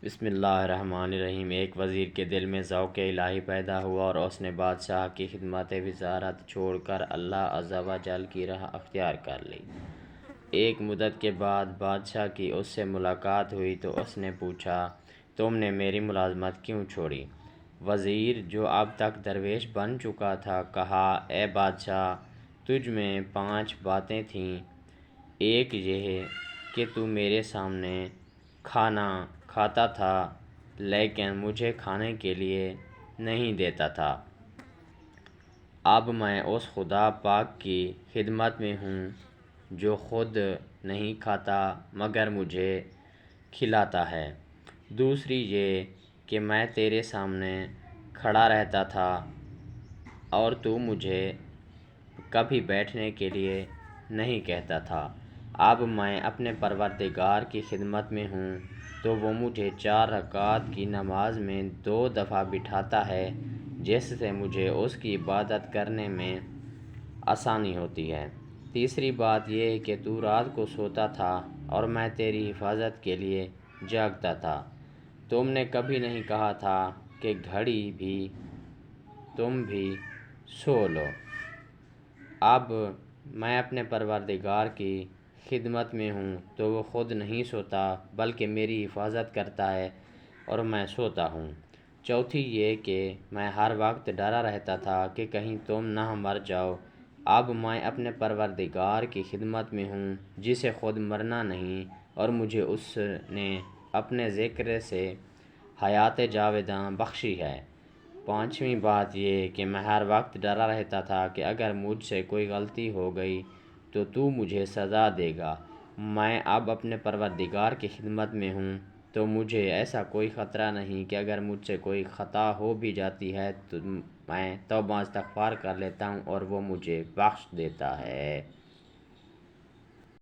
بسم اللہ الرحمن الرحیم۔ ایک وزیر کے دل میں ذوق الہی پیدا ہوا اور اس نے بادشاہ کی خدمت وزارت چھوڑ کر اللہ عز و جل کی راہ اختیار کر لی۔ ایک مدت کے بعد بادشاہ کی اس سے ملاقات ہوئی تو اس نے پوچھا، تم نے میری ملازمت کیوں چھوڑی؟ وزیر، جو اب تک درویش بن چکا تھا، کہا، اے بادشاہ، تجھ میں 5 باتیں تھیں۔ ایک یہ کہ تو میرے سامنے کھانا کھاتا تھا لیکن مجھے کھانے کے لیے نہیں دیتا تھا۔ اب میں اس خدا پاک کی خدمت میں ہوں جو خود نہیں کھاتا مگر مجھے کھلاتا ہے۔ دوسری یہ کہ میں تیرے سامنے کھڑا رہتا تھا اور تو مجھے کبھی بیٹھنے کے لیے نہیں کہتا تھا۔ اب میں اپنے پروردگار کی خدمت میں ہوں تو وہ مجھے 4 رکعت کی نماز میں 2 دفعہ بٹھاتا ہے، جس سے مجھے اس کی عبادت کرنے میں آسانی ہوتی ہے۔ تیسری بات یہ کہ تو رات کو سوتا تھا اور میں تیری حفاظت کے لیے جاگتا تھا۔ تم نے کبھی نہیں کہا تھا کہ گھڑی بھی تم بھی سو لو۔ اب میں اپنے پروردگار کی خدمت میں ہوں تو وہ خود نہیں سوتا بلکہ میری حفاظت کرتا ہے اور میں سوتا ہوں۔ چوتھی یہ کہ میں ہر وقت ڈرا رہتا تھا کہ کہیں تم نہ مر جاؤ۔ اب میں اپنے پروردگار کی خدمت میں ہوں جسے خود مرنا نہیں اور مجھے اس نے اپنے ذکر سے حیات جاوداں بخشی ہے۔ پانچویں بات یہ کہ میں ہر وقت ڈرا رہتا تھا کہ اگر مجھ سے کوئی غلطی ہو گئی تو مجھے سزا دے گا۔ میں اب اپنے پروردگار کی خدمت میں ہوں تو مجھے ایسا کوئی خطرہ نہیں کہ اگر مجھ سے کوئی خطا ہو بھی جاتی ہے تو میں توبہ استغفار کر لیتا ہوں اور وہ مجھے بخش دیتا ہے۔